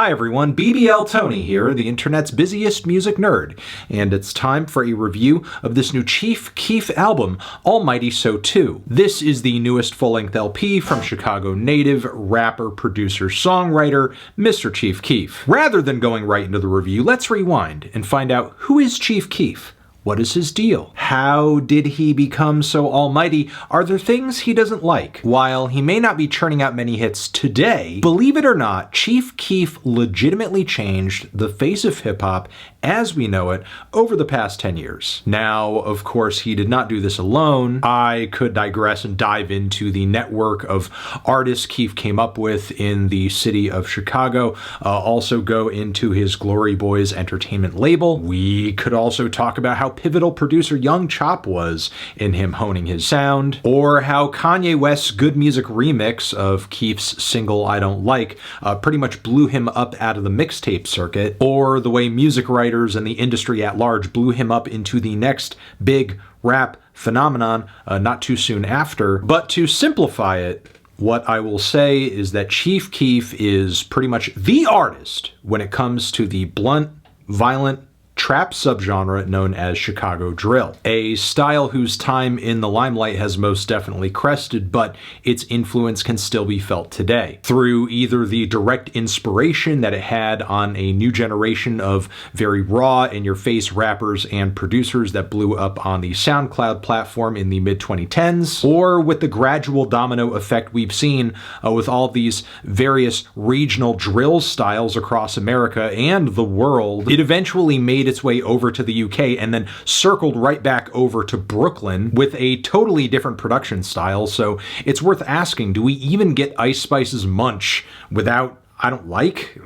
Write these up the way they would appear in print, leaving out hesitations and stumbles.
Hi everyone, BBL Tony here, the internet's busiest music nerd, and it's time for a review of this new Chief Keef album, Almighty So Too. This is the newest full-length LP from Chicago native, rapper, producer, songwriter, Mr. Chief Keef. Rather than going right into the review, let's rewind and find out who is Chief Keef. What is his deal? How did he become so almighty? Are there things he doesn't like? While he may not be churning out many hits today, believe it or not, Chief Keef legitimately changed the face of hip-hop as we know it over the past 10 years. Now, of course, he did not do this alone. I could digress and dive into the network of artists Keef came up with in the city of Chicago, also go into his Glory Boys entertainment label. We could also talk about how pivotal producer Young Chop was in him honing his sound, or how Kanye West's Good Music remix of Keef's single I Don't Like pretty much blew him up out of the mixtape circuit, or the way music writers and the industry at large blew him up into the next big rap phenomenon not too soon after. But to simplify it, what I will say is that Chief Keef is pretty much the artist when it comes to the blunt, violent, trap subgenre known as Chicago drill, a style whose time in the limelight has most definitely crested, but its influence can still be felt today through either the direct inspiration that it had on a new generation of very raw, in-your-face rappers and producers that blew up on the SoundCloud platform in the mid-2010s, or with the gradual domino effect we've seen with all of these various regional drill styles across America and the world. It eventually made its way over to the UK and then circled right back over to Brooklyn with a totally different production style. So it's worth asking, do we even get Ice Spice's Munch without I Don't Like?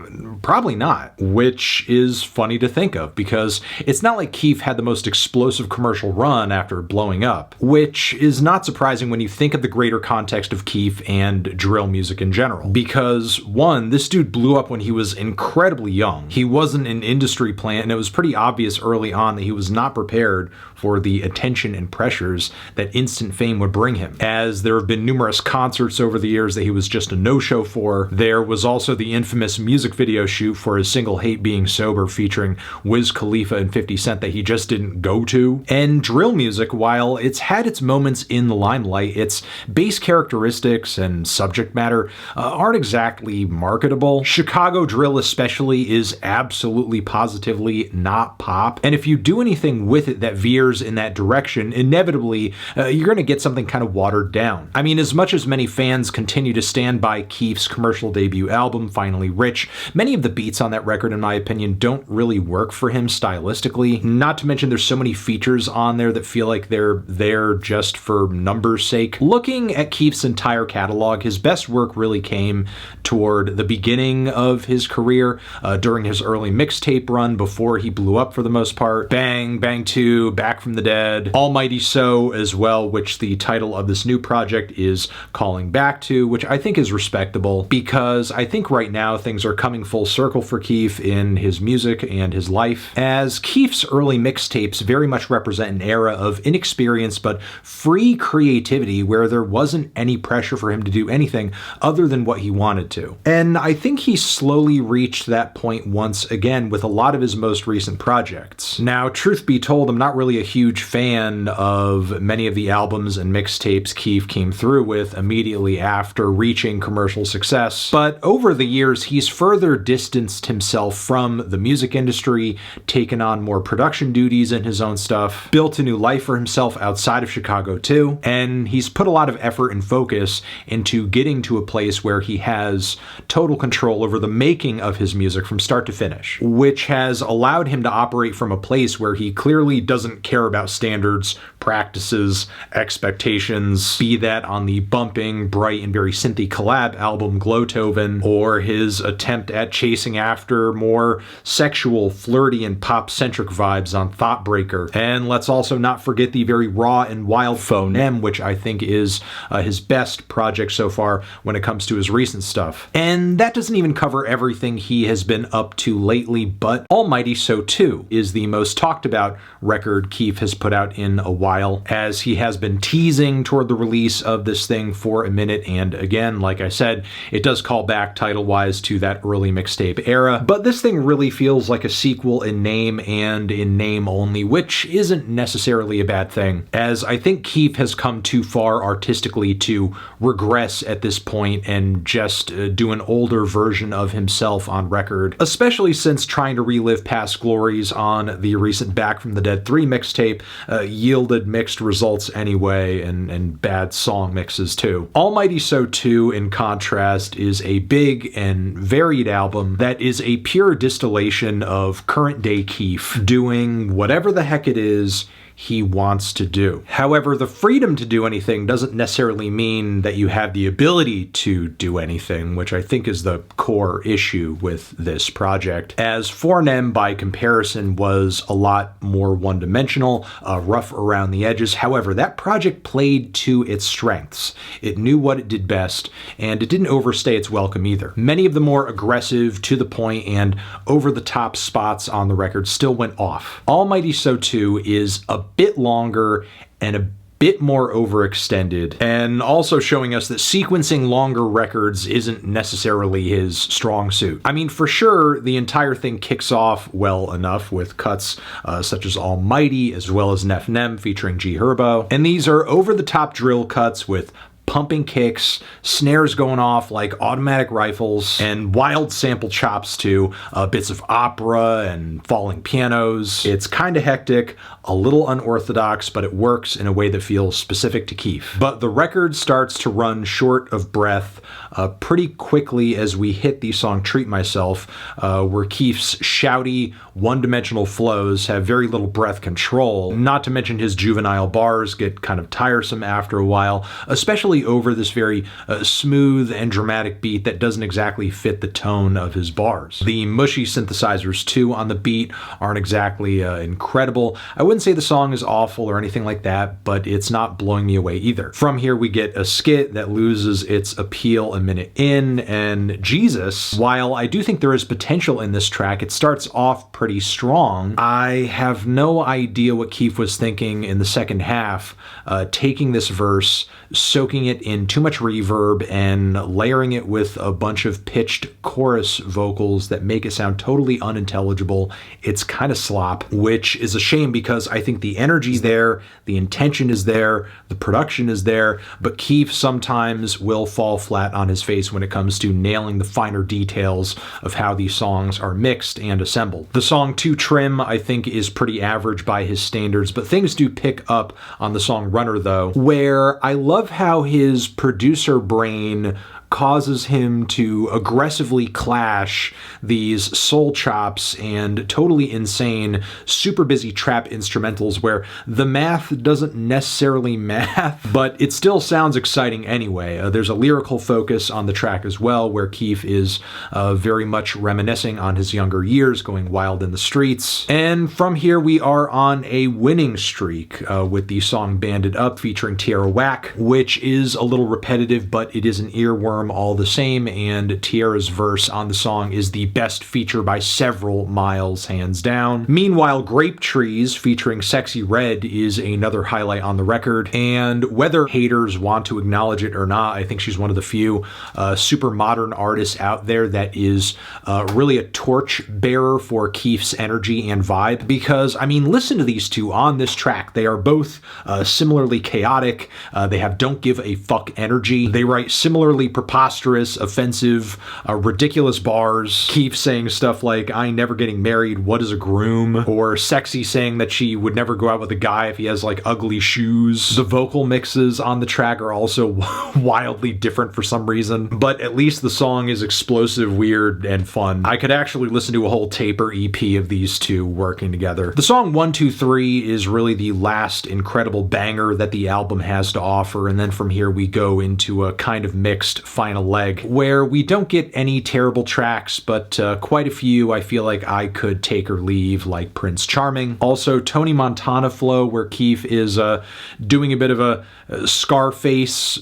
Probably not, which is funny to think of because it's not like Keef had the most explosive commercial run after blowing up, which is not surprising when you think of the greater context of Keef and drill music in general. Because one, this dude blew up when he was incredibly young. He wasn't an industry plant, and it was pretty obvious early on that he was not prepared for the attention and pressures that instant fame would bring him. As there have been numerous concerts over the years that he was just a no-show for, there was also the infamous music video shoot for his single Hate Being Sober featuring Wiz Khalifa and 50 Cent that he just didn't go to. And drill music, while it's had its moments in the limelight, its bass characteristics and subject matter aren't exactly marketable. Chicago drill especially is absolutely positively not pop, and if you do anything with it that veers in that direction, inevitably you're going to get something kind of watered down. I mean, as much as many fans continue to stand by Keef's commercial debut album, Finally Rich, many of the beats on that record, in my opinion, don't really work for him stylistically. Not to mention there's so many features on there that feel like they're there just for numbers' sake. Looking at Keef's entire catalog, his best work really came toward the beginning of his career, during his early mixtape run before he blew up for the most part. Bang, Bang 2, Back from the Dead, Almighty So as well, which the title of this new project is calling back to, which I think is respectable because I think right now things are coming full circle for Keef in his music and his life, as Keef's early mixtapes very much represent an era of inexperienced but free creativity where there wasn't any pressure for him to do anything other than what he wanted to. And I think he slowly reached that point once again with a lot of his most recent projects. Now, truth be told, I'm not really a huge fan of many of the albums and mixtapes Keef came through with immediately after reaching commercial success, but over the years he's further distanced himself from the music industry, taken on more production duties in his own stuff, built a new life for himself outside of Chicago too, and he's put a lot of effort and focus into getting to a place where he has total control over the making of his music from start to finish, which has allowed him to operate from a place where he clearly doesn't care about standards, practices, expectations, be that on the bumping, bright, and very synthy collab album Glowtoven, or his attempt at chasing after more sexual, flirty, and pop-centric vibes on Thoughtbreaker. And let's also not forget the very raw and wild Faux Nem, which I think is his best project so far when it comes to his recent stuff. And that doesn't even cover everything he has been up to lately, but Almighty So Too is the most talked about record Keef Keef has put out in a while, as he has been teasing toward the release of this thing for a minute, and again, like I said, it does call back title-wise to that early mixtape era, but this thing really feels like a sequel in name and in name only, which isn't necessarily a bad thing, as I think Keef has come too far artistically to regress at this point and just do an older version of himself on record, especially since trying to relive past glories on the recent Back from the Dead 3 mixtape yielded mixed results anyway, and bad song mixes too. Almighty So Too, in contrast, is a big and varied album that is a pure distillation of current day Keef doing whatever the heck it is he wants to do. However, the freedom to do anything doesn't necessarily mean that you have the ability to do anything, which I think is the core issue with this project, as 4Nem by comparison was a lot more one-dimensional, rough around the edges. However, that project played to its strengths. It knew what it did best, and it didn't overstay its welcome either. Many of the more aggressive, to the point, and over-the-top spots on the record still went off. Almighty So Too is a bit longer and a bit more overextended, and also showing us that sequencing longer records isn't necessarily his strong suit. I mean, for sure, the entire thing kicks off well enough with cuts such as Almighty, as well as NEPH featuring G Herbo, and these are over-the-top drill cuts with pumping kicks, snares going off like automatic rifles, and wild sample chops too, bits of opera and falling pianos. It's kind of hectic, a little unorthodox, but it works in a way that feels specific to Keef. But the record starts to run short of breath pretty quickly as we hit the song Treat Myself, where Keef's shouty, one-dimensional flows have very little breath control, not to mention his juvenile bars get kind of tiresome after a while, especially over this very smooth and dramatic beat that doesn't exactly fit the tone of his bars. The mushy synthesizers too on the beat aren't exactly incredible. I wouldn't say the song is awful or anything like that, but it's not blowing me away either. From here we get a skit that loses its appeal a minute in, and Jesus, while I do think there is potential in this track, it starts off pretty strong. I have no idea what Keef was thinking in the second half, taking this verse, soaking it in too much reverb, and layering it with a bunch of pitched chorus vocals that make it sound totally unintelligible. It's kind of slop, which is a shame because I think the energy's there, the intention is there, the production is there, but Keef sometimes will fall flat on his face when it comes to nailing the finer details of how these songs are mixed and assembled. The song Too Trim, I think, is pretty average by his standards, but things do pick up on the song Runner though, where I love how his producer brain causes him to aggressively clash these soul chops and totally insane, super busy trap instrumentals where the math doesn't necessarily math, but it still sounds exciting anyway. There's a lyrical focus on the track as well, where Keef is very much reminiscing on his younger years, going wild in the streets. And from here we are on a winning streak with the song Banded Up featuring Tierra Whack, which is a little repetitive, but it is an earworm all the same, and Tierra's verse on the song is the best feature by several miles, hands down. Meanwhile, Grape Trees featuring Sexy Red is another highlight on the record, and whether haters want to acknowledge it or not, I think she's one of the few super modern artists out there that is really a torch bearer for Keef's energy and vibe, because, I mean, listen to these two on this track. They are both similarly chaotic. They have don't give a fuck energy. They write similarly preposterous, offensive, ridiculous bars. Keef saying stuff like, I ain't never getting married, what is a groom? Or Sexy saying that she would never go out with a guy if he has like ugly shoes. The vocal mixes on the track are also wildly different for some reason, but at least the song is explosive, weird, and fun. I could actually listen to a whole tape or EP of these two working together. The song 123 is really the last incredible banger that the album has to offer, and then from here we go into a kind of mixed final leg, where we don't get any terrible tracks, but quite a few I feel like I could take or leave, like Prince Charming. Also Tony Montana flow, where Keef is doing a bit of a Scarface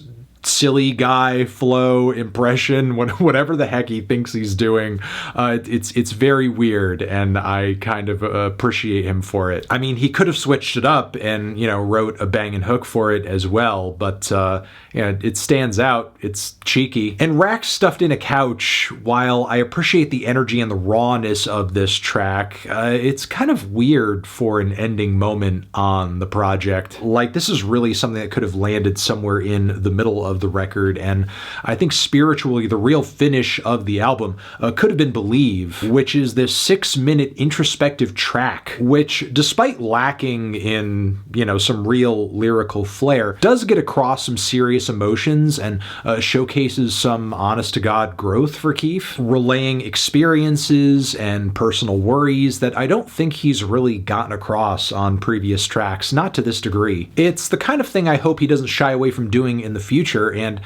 silly guy flow impression, whatever the heck he thinks he's doing. It's very weird, and I kind of appreciate him for it. I mean, he could have switched it up and, you know, wrote a banging hook for it as well, but yeah, it stands out. It's cheeky. And Rack's stuffed in a couch. While I appreciate the energy and the rawness of this track, it's kind of weird for an ending moment on the project. Like, this is really something that could have landed somewhere in the middle of the record, and I think spiritually the real finish of the album could have been Believe, which is this 6-minute introspective track, which, despite lacking in, you know, some real lyrical flair, does get across some serious emotions and showcases some honest-to-God growth for Keef, relaying experiences and personal worries that I don't think he's really gotten across on previous tracks, not to this degree. It's the kind of thing I hope he doesn't shy away from doing in the future, and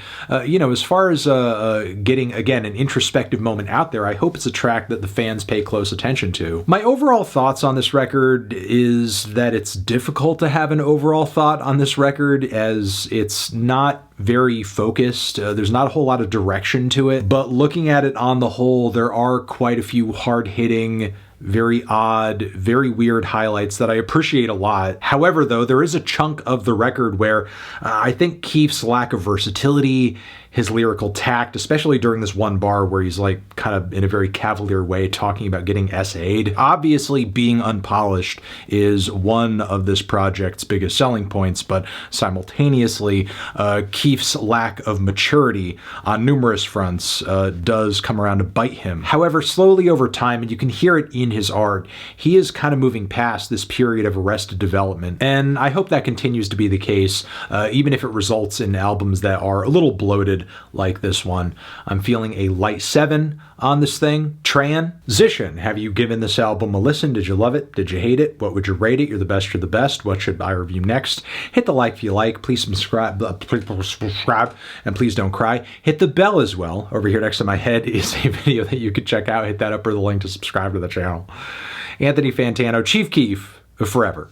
you know, as far as getting, again, an introspective moment out there, I hope it's a track that the fans pay close attention to. My overall thoughts on this record is that it's difficult to have an overall thought on this record, as it's not very focused. There's not a whole lot of direction to it, but looking at it on the whole, there are quite a few hard-hitting, very odd, very weird highlights that I appreciate a lot. However, though, there is a chunk of the record where I think Keef's lack of versatility, his lyrical tact, especially during this one bar where he's like kind of in a very cavalier way talking about getting essayed. Obviously, being unpolished is one of this project's biggest selling points, but simultaneously, Keef's lack of maturity on numerous fronts does come around to bite him. However, slowly over time, and you can hear it in his art, he is kind of moving past this period of arrested development, and I hope that continues to be the case, even if it results in albums that are a little bloated like this one. I'm feeling a light 7 on this thing. Transition. Have you given this album a listen? Did you love it? Did you hate it? What would you rate it? You're the best, you're the best. What should I review next? Hit the like if you like. Please subscribe, and please don't cry. Hit the bell as well. Over here next to my head is a video that you could check out. Hit that up or the link to subscribe to the channel. Anthony Fantano, Chief Keef, forever.